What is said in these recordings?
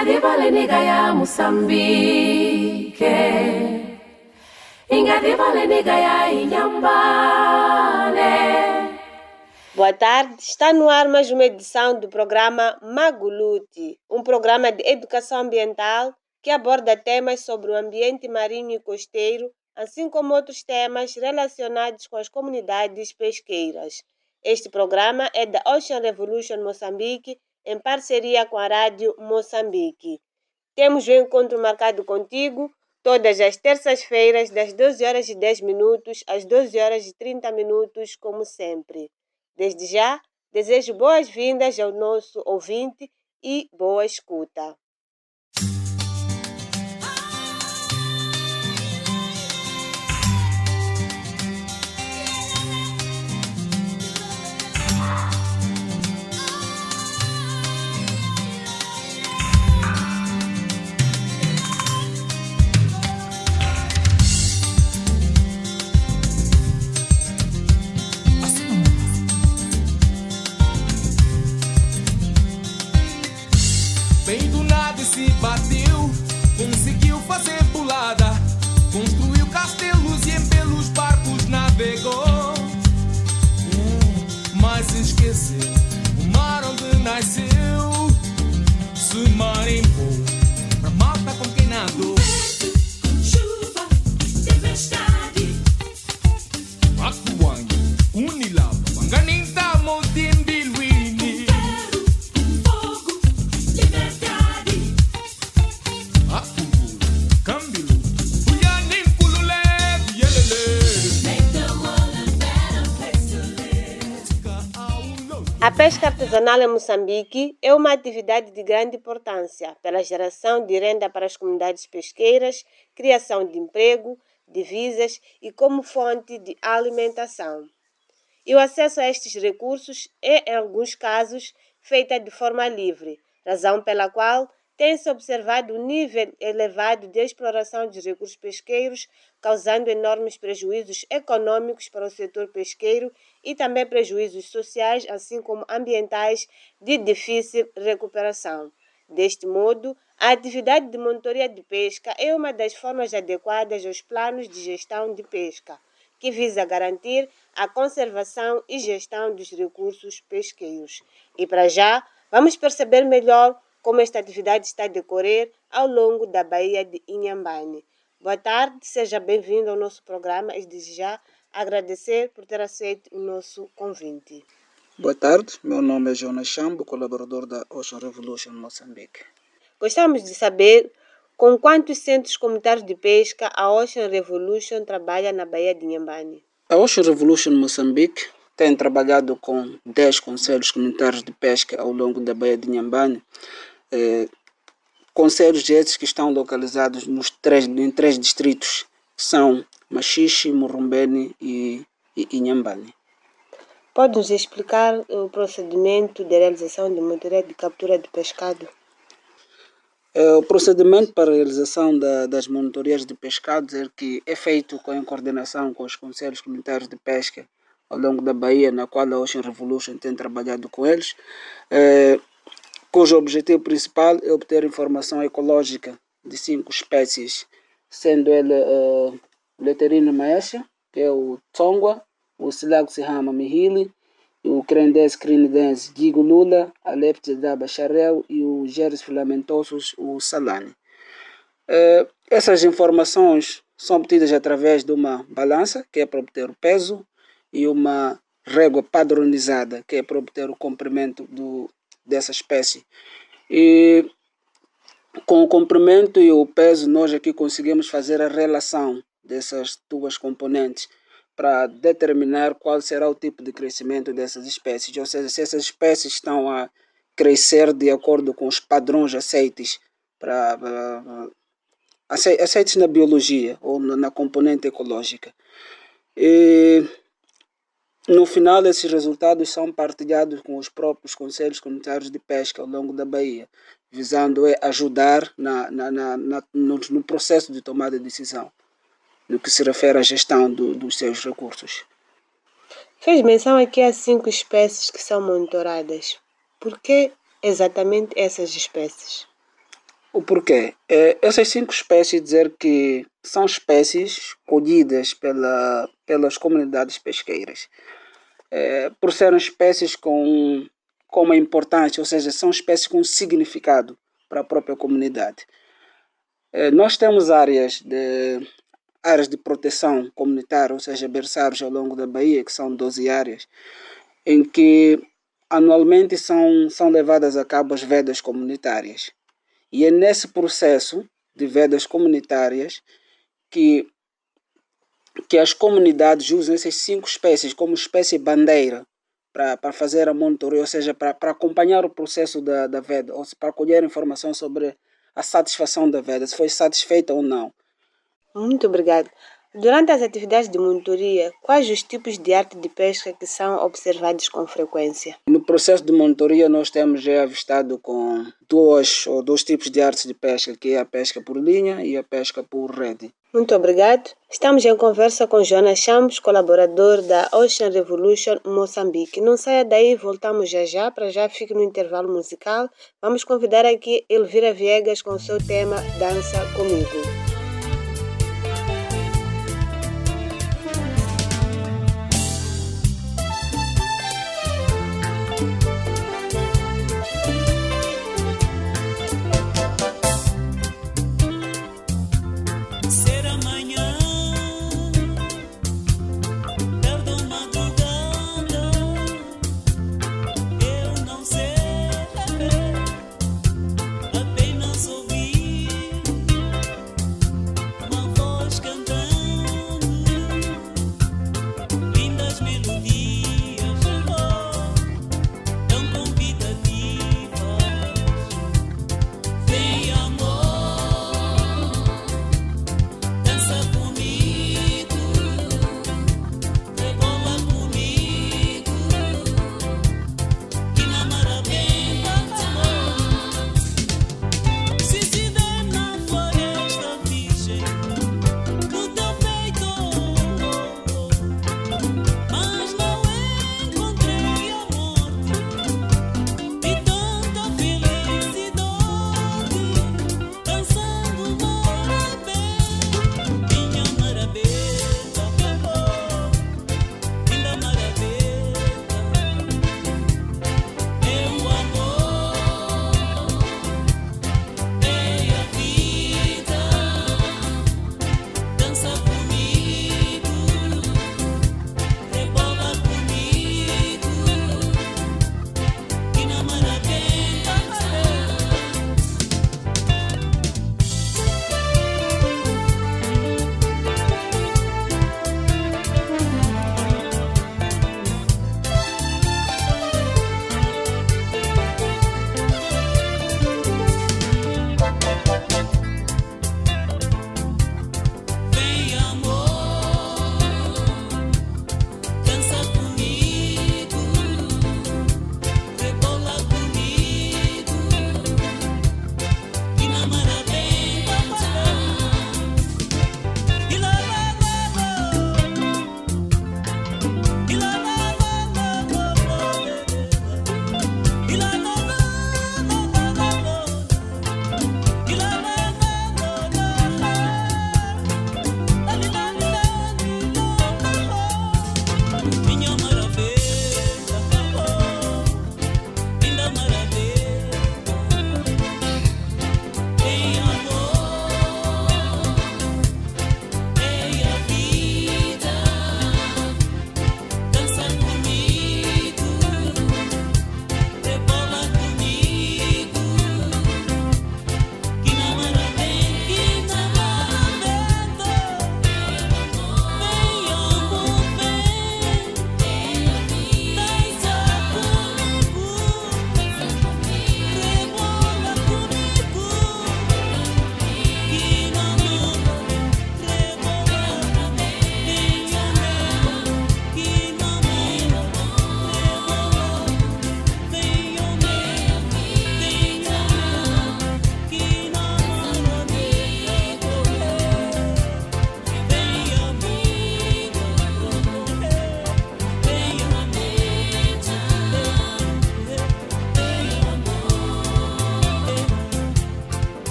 Ingadivale nigaya Moçambique. Ingadivale nigaya Inhambane. Boa tarde, está no ar mais uma edição do programa Maguluti, um programa de educação ambiental que aborda temas sobre o ambiente marinho e costeiro, assim como outros temas relacionados com as comunidades pesqueiras. Este programa é da Ocean Revolution Moçambique, em parceria com a Rádio Moçambique. Temos um encontro marcado contigo todas as terças-feiras, das 12h10 às 12h30, como sempre. Desde já, desejo boas-vindas ao nosso ouvinte e boa escuta. Bem do nada se bateu, conseguiu fazer pulada, construiu castelos e em pelos barcos navegou. Mas esqueceu o mar onde nasceu, se marimbou pra malta com quem nadou. Chuva, tempestade. Macuanho, Unilava, Wanganinta, Montembiluini. Fogo, liberdade. Câmbio, Uyanim, Kulule, Yelele. Make the world a better place to live. A pesca artesanal em Moçambique é uma atividade de grande importância pela geração de renda para as comunidades pesqueiras, criação de emprego, divisas e como fonte de alimentação. E o acesso a estes recursos é, em alguns casos, feita de forma livre, razão pela qual tem-se observado um nível elevado de exploração dos recursos pesqueiros, causando enormes prejuízos econômicos para o setor pesqueiro e também prejuízos sociais, assim como ambientais, de difícil recuperação. Deste modo, a atividade de monitoria de pesca é uma das formas adequadas aos planos de gestão de pesca, que visa garantir a conservação e gestão dos recursos pesqueiros. E para já, vamos perceber melhor como esta atividade está a decorrer ao longo da Baía de Inhambane. Boa tarde, seja bem-vindo ao nosso programa e desde já agradecer por ter aceito o nosso convite. Boa tarde, meu nome é Jonas Chambo, colaborador da Ocean Revolution Moçambique. Gostamos de saber com quantos centros comunitários de pesca a Ocean Revolution trabalha na Baía de Inhambane. A Ocean Revolution Moçambique tem trabalhado com 10 conselhos comunitários de pesca ao longo da Baía de Inhambane. Conselhos esses que estão localizados em 3 distritos, que são Machixe, Murumbene e Inhambane. Pode-nos explicar o procedimento de realização de monitoria de captura de pescado? O procedimento para a realização das monitorias de pescados é feito em coordenação com os conselhos comunitários de pesca ao longo da Bahia, na qual a Ocean Revolution tem trabalhado com eles, cujo objetivo principal é obter informação ecológica de 5 espécies, sendo ele o Leterino maesha, que é o Tsongwa, o Silago-Sihama mihili, o Crendes crinidense Gigulula, a Leptida bacharel e o Geres filamentosus, o Salane. Essas informações são obtidas através de uma balança, que é para obter o peso, e uma régua padronizada, que é para obter o comprimento dessa espécie. E com o comprimento e o peso, nós aqui conseguimos fazer a relação dessas duas componentes para determinar qual será o tipo de crescimento dessas espécies, ou seja, se essas espécies estão a crescer de acordo com os padrões aceites aceites na biologia ou na componente ecológica. E no final, esses resultados são partilhados com os próprios conselhos comunitários de pesca ao longo da Bahia, visando ajudar no processo de tomada de decisão, no que se refere à gestão dos seus recursos. Fez menção aqui a 5 espécies que são monitoradas. Por que exatamente essas espécies? O porquê? Essas 5 espécies dizer que são espécies colhidas pelas comunidades pesqueiras. Por serem espécies com uma importância, ou seja, são espécies com significado para a própria comunidade. Nós temos áreas de proteção comunitária, ou seja, berçários ao longo da Bahia, que são 12 áreas, em que anualmente são levadas a cabo as vedas comunitárias. E é nesse processo de vedas comunitárias que as comunidades usam essas 5 espécies como espécie bandeira para fazer a monitoria, ou seja, para acompanhar o processo da veda, ou para colher informação sobre a satisfação da veda, se foi satisfeita ou não. Muito obrigado. Durante as atividades de monitoria, quais os tipos de arte de pesca que são observados com frequência? No processo de monitoria, nós temos já avistado com dois tipos de artes de pesca, que é a pesca por linha e a pesca por rede. Muito obrigado. Estamos em conversa com Jonas Chambos, colaborador da Ocean Revolution Moçambique. Não saia daí, voltamos já, para já fique no intervalo musical. Vamos convidar aqui Elvira Viegas com o seu tema Dança Comigo. Ser amanhã, tarde ou madrugada, eu não sei, apenas ouvir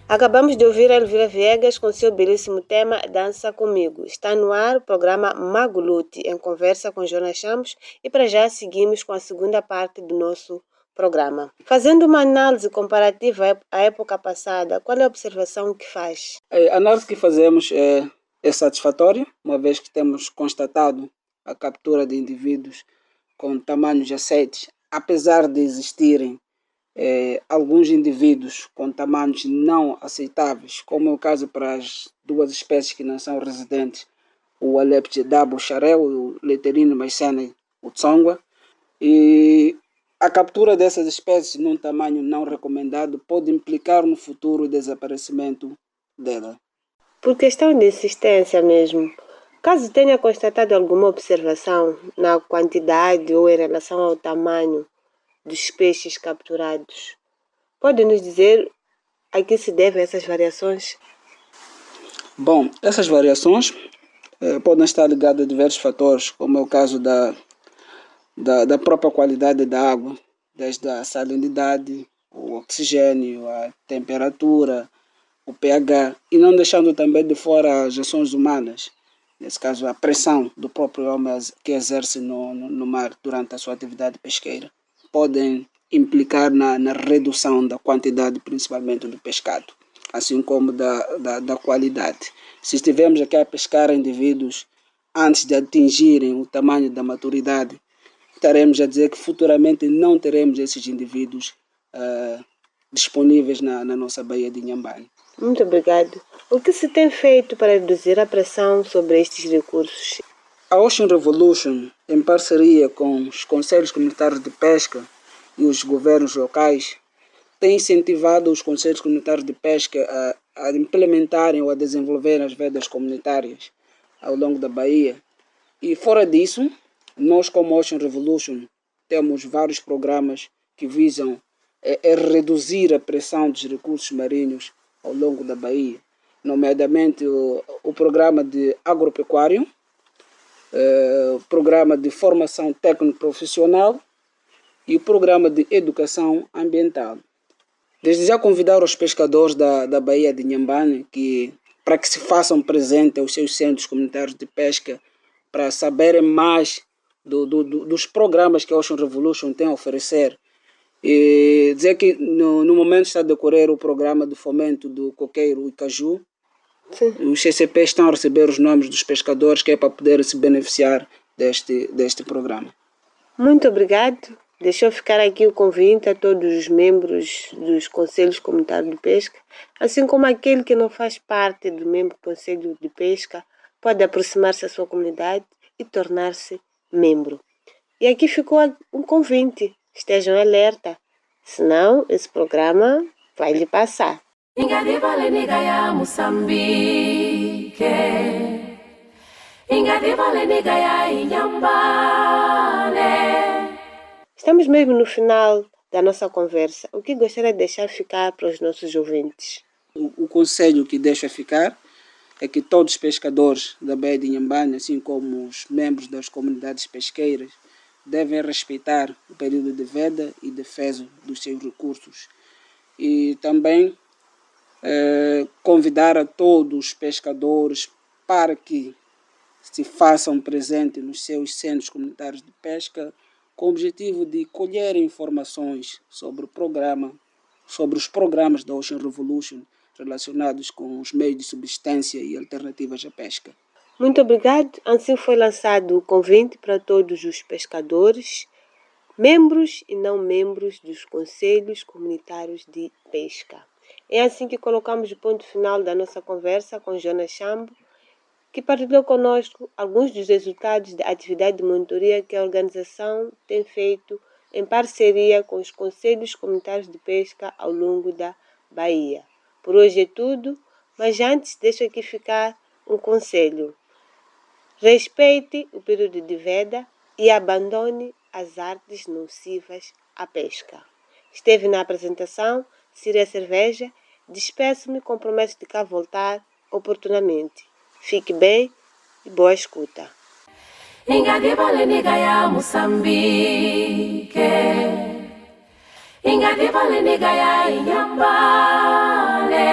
Acabamos de ouvir a Elvira Viegas com seu belíssimo tema Dança Comigo. Está no ar o programa Maguluti, em conversa com Jonas Chamos, e para já seguimos com a segunda parte do nosso programa. Fazendo uma análise comparativa à época passada, qual é a observação que faz? A análise que fazemos é satisfatória, uma vez que temos constatado a captura de indivíduos com tamanhos aceites, apesar de existirem alguns indivíduos com tamanhos não aceitáveis, como é o caso para as duas espécies que não são residentes, o Aleptidaba, o xarel, o Leterino maicena, o tsongwa, e a captura dessas espécies num tamanho não recomendado pode implicar no futuro desaparecimento dela. Por questão de insistência mesmo, caso tenha constatado alguma observação na quantidade ou em relação ao tamanho dos peixes capturados, pode nos dizer a que se devem essas variações? Bom, essas variações podem estar ligadas a diversos fatores, como é o caso da própria qualidade da água, desde a salinidade, o oxigênio, a temperatura, o pH, e não deixando também de fora as ações humanas, nesse caso a pressão do próprio homem que exerce no mar durante a sua atividade pesqueira, podem implicar na redução da quantidade, principalmente do pescado, assim como da qualidade. Se estivermos aqui a pescar indivíduos antes de atingirem o tamanho da maturidade, estaremos a dizer que futuramente não teremos esses indivíduos disponíveis na nossa Baía de Inhambane. Muito obrigado. O que se tem feito para reduzir a pressão sobre estes recursos? A Ocean Revolution, em parceria com os conselhos comunitários de pesca e os governos locais, tem incentivado os conselhos comunitários de pesca a implementarem ou a desenvolverem as vedas comunitárias ao longo da Baía. E fora disso, nós como Ocean Revolution temos vários programas que visam reduzir a pressão dos recursos marinhos ao longo da Baía, nomeadamente o programa de agropecuário, o programa de formação técnico-profissional e o programa de educação ambiental. Desde já convidar os pescadores da Baía de Inhambane para que se façam presente aos seus centros comunitários de pesca para saberem mais dos programas que a Ocean Revolution tem a oferecer. E dizer que no momento está a decorrer o programa de fomento do coqueiro e caju. Sim. Os CCP estão a receber os nomes dos pescadores que é para poder se beneficiar deste programa. Muito obrigado. Deixa eu ficar aqui o convite a todos os membros dos Conselhos Comunitários de Pesca, assim como aquele que não faz parte do membro do Conselho de Pesca, pode aproximar-se da sua comunidade e tornar-se membro. E aqui ficou um convite. Estejam alerta, senão esse programa vai lhe passar. Ingadiva nigaya Moçambique. Ingadiva nigaya Inhambane. Estamos mesmo no final da nossa conversa. O que gostaria de deixar ficar para os nossos ouvintes? O conselho que deixa ficar é que todos os pescadores da Baía de Inhambane, assim como os membros das comunidades pesqueiras, devem respeitar o período de veda e defesa dos seus recursos. E também convidar a todos os pescadores para que se façam presente nos seus centros comunitários de pesca com o objetivo de colher informações sobre os programas da Ocean Revolution relacionados com os meios de subsistência e alternativas à pesca. Muito obrigado. Assim foi lançado o convite para todos os pescadores, membros e não membros dos Conselhos Comunitários de Pesca. É assim que colocamos o ponto final da nossa conversa com Jonas Chambo, que partilhou conosco alguns dos resultados da atividade de monitoria que a organização tem feito em parceria com os Conselhos Comunitários de Pesca ao longo da Baía. Por hoje é tudo, mas antes deixo aqui ficar um conselho. Respeite o período de veda e abandone as artes nocivas à pesca. Esteve na apresentação Síria Cerveja. Despeço-me com promessa de cá voltar oportunamente. Fique bem e boa escuta. Ingadiva nigaya Moçambique. Ingadiva nigaya Inhambane.